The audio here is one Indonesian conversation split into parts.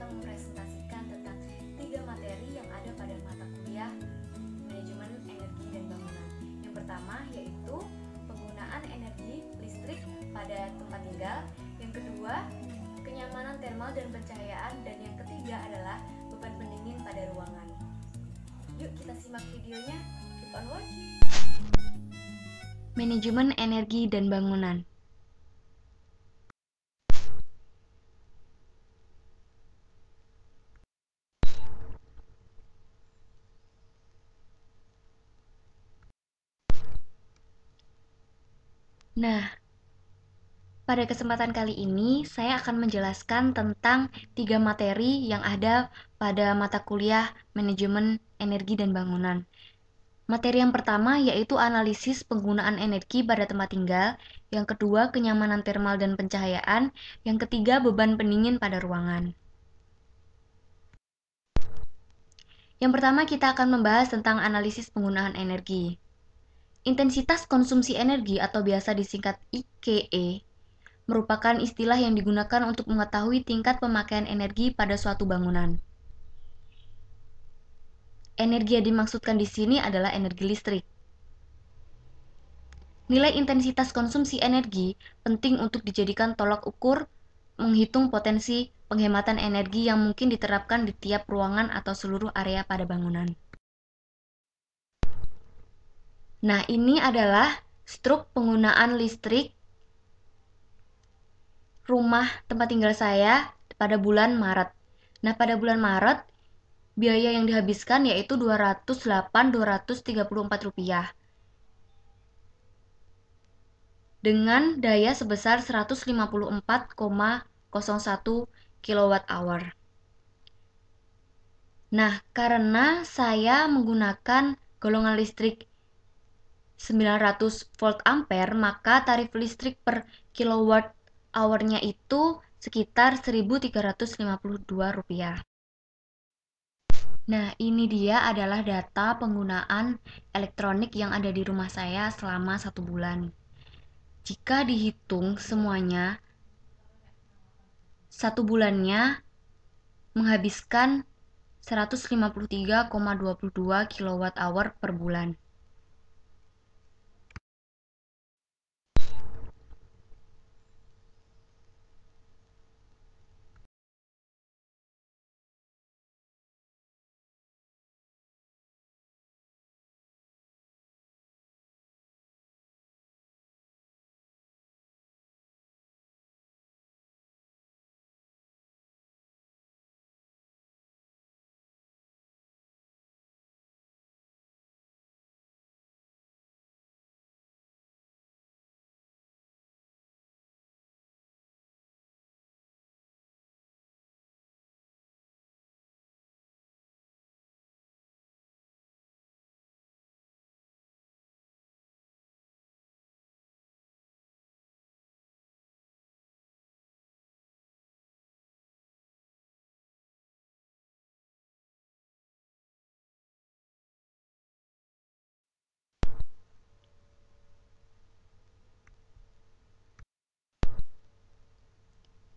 akan mempresentasikan tentang 3 materi yang ada pada mata kuliah Manajemen Energi dan Bangunan. Yang pertama yaitu penggunaan energi listrik pada tempat tinggal, yang kedua kenyamanan termal dan pencahayaan, dan yang ketiga adalah beban pendingin pada ruangan. Yuk kita simak videonya, keep on watching. Manajemen energi dan bangunan. Nah, pada kesempatan kali ini saya akan menjelaskan tentang 3 materi yang ada pada mata kuliah Manajemen Energi dan Bangunan. Materi yang pertama yaitu analisis penggunaan energi pada tempat tinggal, yang kedua kenyamanan termal dan pencahayaan, yang ketiga beban pendingin pada ruangan. Yang pertama kita akan membahas tentang analisis penggunaan energi. Intensitas konsumsi energi atau biasa disingkat IKE merupakan istilah yang digunakan untuk mengetahui tingkat pemakaian energi pada suatu bangunan. Energi yang dimaksudkan di sini adalah energi listrik. Nilai intensitas konsumsi energi penting untuk dijadikan tolak ukur menghitung potensi penghematan energi yang mungkin diterapkan di tiap ruangan atau seluruh area pada bangunan. Nah, ini adalah struk penggunaan listrik rumah tempat tinggal saya pada bulan Maret. Nah, pada bulan Maret, biaya yang dihabiskan yaitu Rp208.234 dengan daya sebesar 154,01 kWh. Nah, karena saya menggunakan golongan listrik 900 volt ampere, maka tarif listrik per kilowatt hour-nya itu sekitar Rp1.352. Nah, ini dia adalah data penggunaan elektronik yang ada di rumah saya selama 1 bulan. Jika dihitung semuanya, 1 bulannya menghabiskan 153,22 kWh per bulan.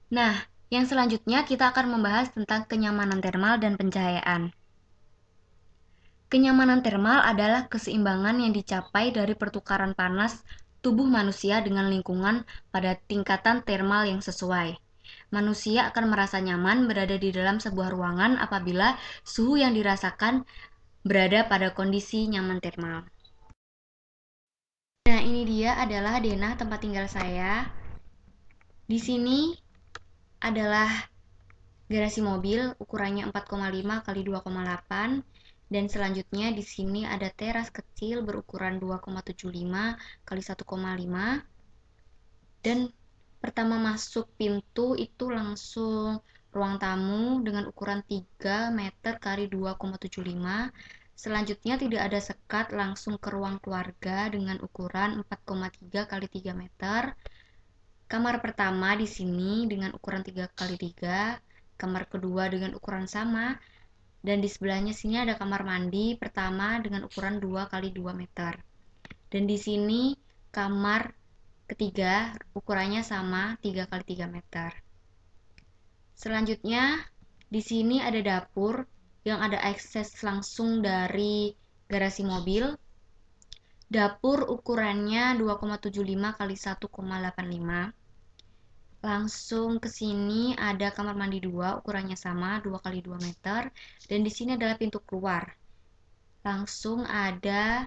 Nah, yang selanjutnya kita akan membahas tentang kenyamanan termal dan pencahayaan. Kenyamanan termal adalah keseimbangan yang dicapai dari pertukaran panas tubuh manusia dengan lingkungan pada tingkatan termal yang sesuai. Manusia akan merasa nyaman berada di dalam sebuah ruangan apabila suhu yang dirasakan berada pada kondisi nyaman termal. Nah, ini dia adalah denah tempat tinggal saya. Di sini adalah garasi mobil, ukurannya 4,5 x 2,8, dan selanjutnya di sini ada teras kecil berukuran 2,75 x 1,5, dan pertama masuk pintu itu langsung ruang tamu dengan ukuran 3 meter x 2,75. Selanjutnya tidak ada sekat, langsung ke ruang keluarga dengan ukuran 4,3 x 3 meter. Kamar pertama di sini dengan ukuran 3 x 3, kamar kedua dengan ukuran sama, dan di sebelahnya sini ada kamar mandi pertama dengan ukuran 2 x 2 meter. Dan di sini kamar ketiga ukurannya sama 3 x 3 meter. Selanjutnya Di sini ada dapur yang ada akses langsung dari garasi mobil. Dapur ukurannya 2,75 x 1,85. Langsung ke sini ada kamar mandi 2, ukurannya sama 2 x 2 meter, dan di sini adalah pintu keluar. Langsung ada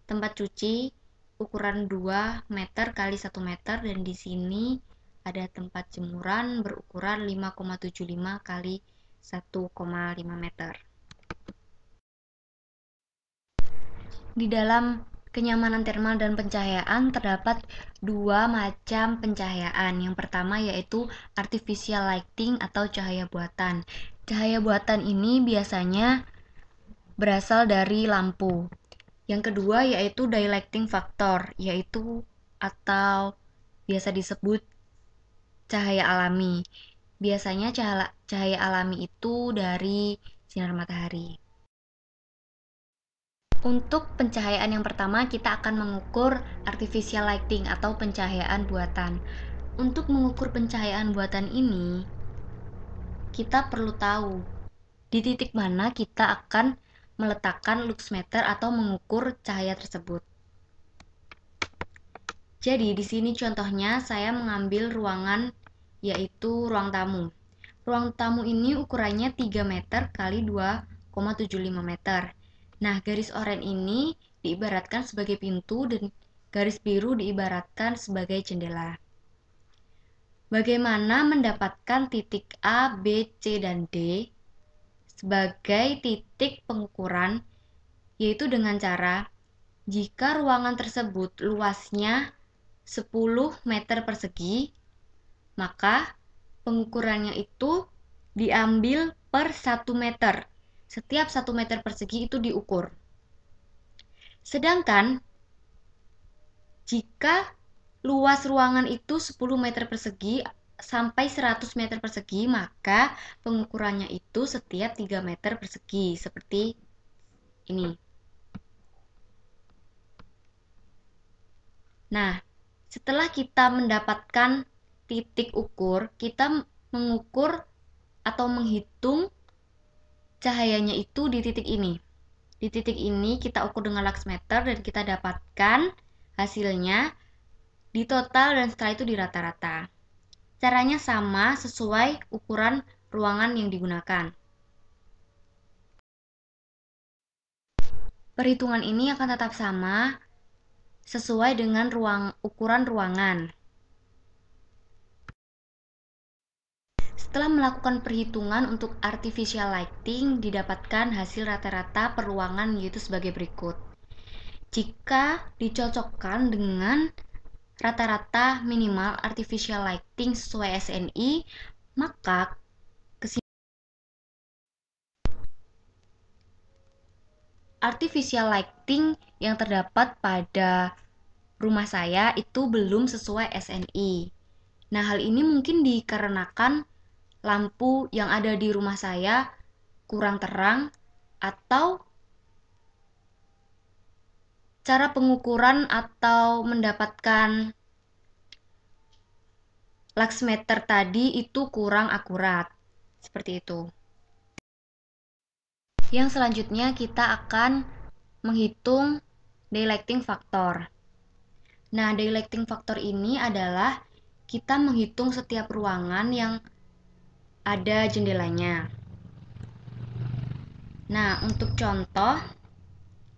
tempat cuci ukuran 2 meter x 1 meter, dan di sini ada tempat jemuran berukuran 5,75 x 1,5 meter. Di dalam kenyamanan termal dan pencahayaan terdapat dua macam pencahayaan. Yang pertama yaitu artificial lighting atau cahaya buatan. Cahaya buatan ini biasanya berasal dari lampu. Yang kedua yaitu daylighting factor, yaitu atau biasa disebut cahaya alami. Biasanya cahaya alami itu dari sinar matahari. Untuk pencahayaan yang pertama, kita akan mengukur artificial lighting atau pencahayaan buatan. Untuk mengukur pencahayaan buatan ini, kita perlu tahu di titik mana kita akan meletakkan luxmeter atau mengukur cahaya tersebut. Jadi, di sini contohnya saya mengambil ruangan, yaitu ruang tamu. Ruang tamu ini ukurannya 3 meter x 2,75 meter. Nah, garis oranye ini diibaratkan sebagai pintu dan garis biru diibaratkan sebagai jendela. Bagaimana mendapatkan titik A, B, C, dan D sebagai titik pengukuran? Yaitu dengan cara, jika ruangan tersebut luasnya 10 meter persegi, maka pengukurannya itu diambil per 1 meter. Setiap 1 meter persegi itu diukur. Sedangkan jika luas ruangan itu 10 meter persegi sampai 100 meter persegi, maka pengukurannya itu setiap 3 meter persegi, seperti ini. Nah, setelah kita mendapatkan titik ukur, kita mengukur atau menghitung cahayanya itu di titik ini. Di titik ini kita ukur dengan luxmeter dan kita dapatkan hasilnya di total dan setelah itu di rata-rata. Caranya sama sesuai ukuran ruangan yang digunakan. Perhitungan ini akan tetap sama sesuai dengan ukuran ruangan. Setelah melakukan perhitungan untuk artificial lighting, didapatkan hasil rata-rata per ruangan yaitu sebagai berikut. Jika dicocokkan dengan rata-rata minimal artificial lighting sesuai SNI, maka artificial lighting yang terdapat pada rumah saya itu belum sesuai SNI. Nah, hal ini mungkin dikarenakan lampu yang ada di rumah saya kurang terang atau cara pengukuran atau mendapatkan luxmeter tadi itu kurang akurat. Seperti itu. Yang selanjutnya kita akan menghitung daylighting factor. Nah, daylighting factor ini adalah kita menghitung setiap ruangan yang ada jendelanya. Nah, untuk contoh,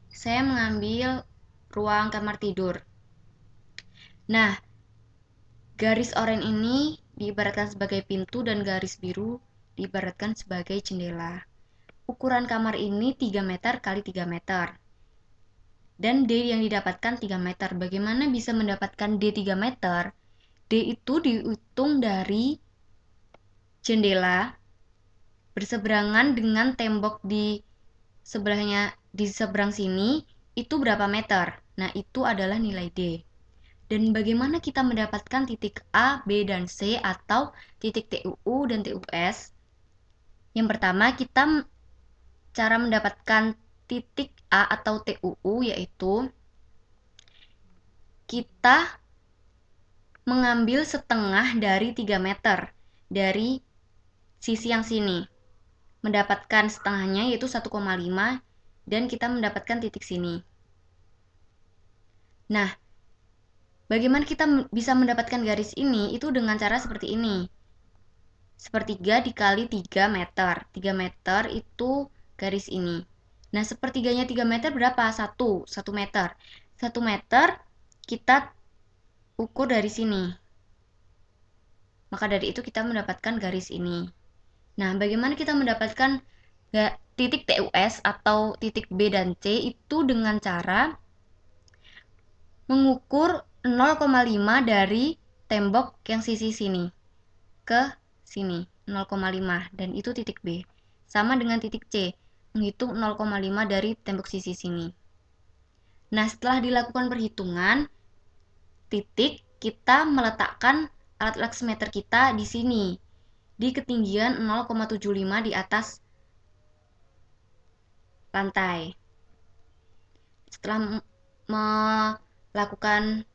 saya mengambil ruang kamar tidur. Nah, garis oranye ini diibaratkan sebagai pintu dan garis biru diibaratkan sebagai jendela. Ukuran kamar ini 3 meter x 3 meter. Dan D yang didapatkan 3 meter. Bagaimana bisa mendapatkan D 3 meter? D itu dihitung dari jendela berseberangan dengan tembok di sebelahnya, di seberang sini itu berapa meter. Nah, itu adalah nilai D. Dan bagaimana kita mendapatkan titik A, B, dan C atau titik TUU dan TUS? Yang pertama, cara mendapatkan titik A atau TUU yaitu kita mengambil setengah dari 3 meter dari sisi yang sini. mendapatkan setengahnya yaitu 1,5 dan kita mendapatkan titik sini. Nah, bagaimana kita bisa mendapatkan garis ini? Itu dengan cara seperti ini. Sepertiga dikali 3 meter. 3 meter itu garis ini. Nah, sepertiganya 3 meter berapa? 1 meter. 1 meter kita ukur dari sini. Maka dari itu kita mendapatkan garis ini. Nah, bagaimana kita mendapatkan titik TUS atau titik B dan C? Itu dengan cara mengukur 0,5 dari tembok yang sisi sini ke sini, 0,5, dan itu titik B. Sama dengan titik C, menghitung 0,5 dari tembok sisi sini. Nah, setelah dilakukan perhitungan titik, kita meletakkan alat laksmeter kita di sini, di ketinggian 0,75 di atas lantai. Setelah melakukan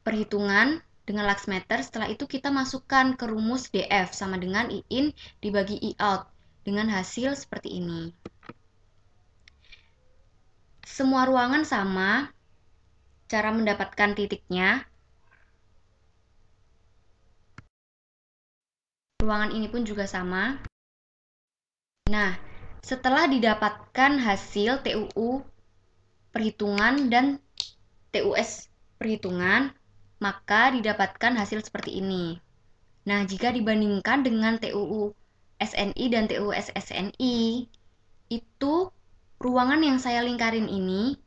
perhitungan dengan laksmeter, setelah itu kita masukkan ke rumus DF sama dengan I in dibagi I out dengan hasil seperti ini. Semua ruangan sama, cara mendapatkan titiknya. Ruangan ini pun juga sama. Nah, setelah didapatkan hasil TUU perhitungan dan TUS perhitungan, maka didapatkan hasil seperti ini. Nah, jika dibandingkan dengan TUU SNI dan TUS SNI, itu ruangan yang saya lingkarin ini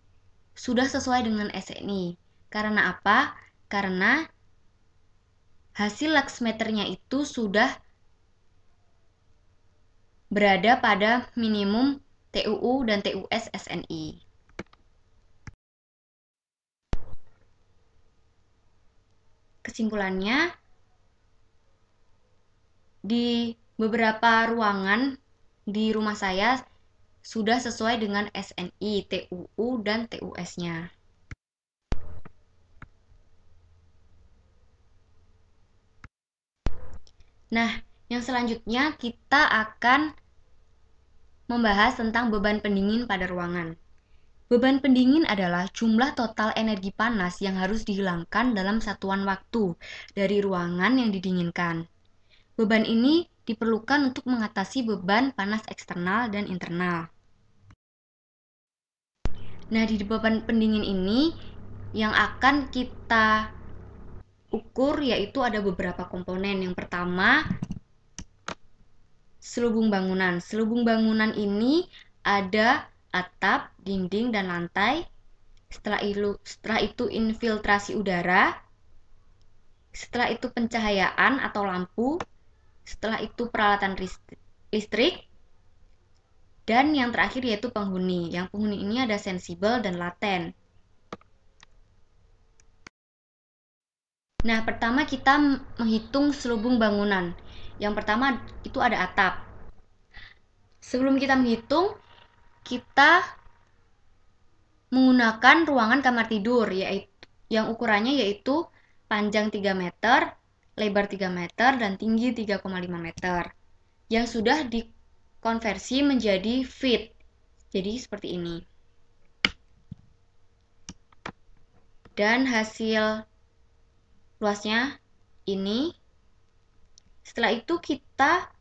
sudah sesuai dengan SNI. Karena apa? Karena hasil laksmeternya itu sudah berada pada minimum TUU dan TUS SNI. Kesimpulannya, di beberapa ruangan di rumah saya sudah sesuai dengan SNI, TUU, dan TUS-nya. Nah, yang selanjutnya kita akan membahas tentang beban pendingin pada ruangan. Beban pendingin adalah jumlah total energi panas yang harus dihilangkan dalam satuan waktu dari ruangan yang didinginkan. Beban ini diperlukan untuk mengatasi beban panas eksternal dan internal. Nah, di beban pendingin ini yang akan kita ukur yaitu ada beberapa komponen. Yang pertama, selubung bangunan. Selubung bangunan ini ada atap, dinding, dan lantai. Setelah itu infiltrasi udara. Setelah itu pencahayaan atau lampu. Setelah itu peralatan listrik. Dan yang terakhir yaitu penghuni. Yang penghuni ini ada sensibel dan laten. Nah, pertama kita menghitung selubung bangunan. Yang pertama itu ada atap. Sebelum kita menghitung, kita menggunakan ruangan kamar tidur yang ukurannya yaitu panjang 3 meter, lebar 3 meter, dan tinggi 3,5 meter. Yang sudah dikonversi menjadi feet. Jadi seperti ini. Dan hasil luasnya ini. Setelah itu kita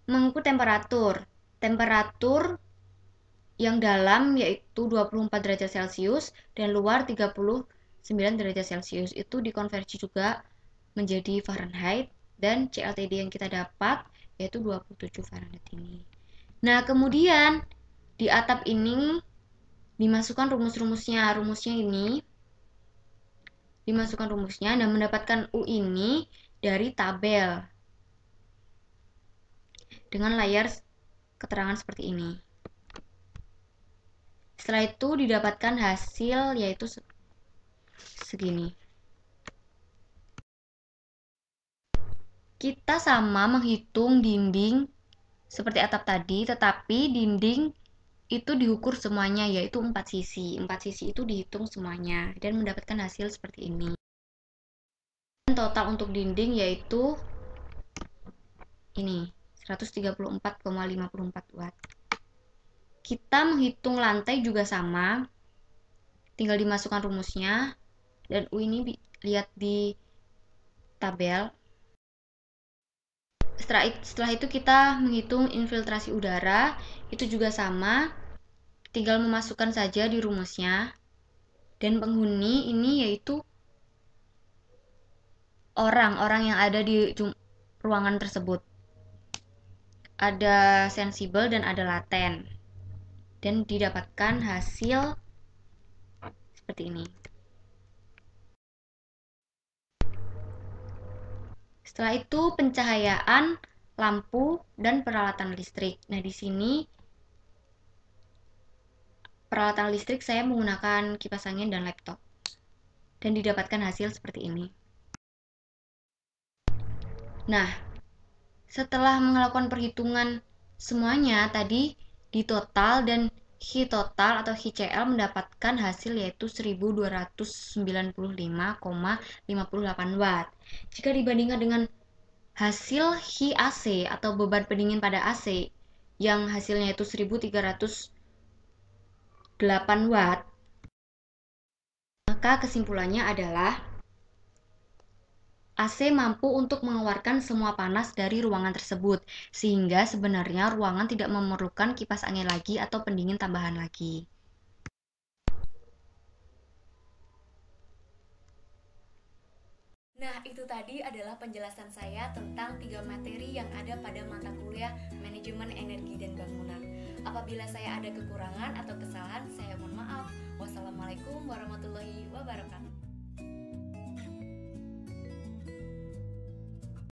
mengukur temperatur. Temperatur yang dalam yaitu 24 derajat Celcius dan luar 39 derajat Celcius. Itu dikonversi juga menjadi Fahrenheit dan CLTD yang kita dapat yaitu 27 Fahrenheit ini. Nah, kemudian di atap ini dimasukkan rumus-rumusnya. Rumusnya ini dimasukkan rumusnya dan mendapatkan U ini dari tabel dengan layar keterangan seperti ini. Setelah itu didapatkan hasil yaitu segini. Kita sama menghitung dinding seperti atap tadi, tetapi dinding itu diukur semuanya yaitu 4 sisi. 4 sisi itu dihitung semuanya dan mendapatkan hasil seperti ini. Total untuk dinding yaitu ini 134,54 watt. Kita menghitung lantai juga sama, tinggal dimasukkan rumusnya, dan U ini lihat di tabel. Setelah itu kita menghitung infiltrasi udara, itu juga sama, tinggal memasukkan saja di rumusnya. Dan penghuni ini yaitu orang-orang yang ada di ruangan tersebut. Ada sensibel dan ada laten. Dan didapatkan hasil seperti ini. Setelah itu pencahayaan, lampu, dan peralatan listrik. Nah, di sini peralatan listrik saya menggunakan kipas angin dan laptop. Dan didapatkan hasil seperti ini. Nah, setelah melakukan perhitungan semuanya tadi di total, dan H total atau HCl mendapatkan hasil yaitu 1295,58 watt. Jika dibandingkan dengan hasil H AC atau beban pendingin pada AC yang hasilnya itu 1308 watt, maka kesimpulannya adalah AC mampu untuk mengeluarkan semua panas dari ruangan tersebut, sehingga sebenarnya ruangan tidak memerlukan kipas angin lagi atau pendingin tambahan lagi. Nah, itu tadi adalah penjelasan saya tentang 3 materi yang ada pada mata kuliah Manajemen Energi dan Bangunan. Apabila saya ada kekurangan atau kesalahan, saya mohon maaf. Wassalamualaikum warahmatullahi wabarakatuh.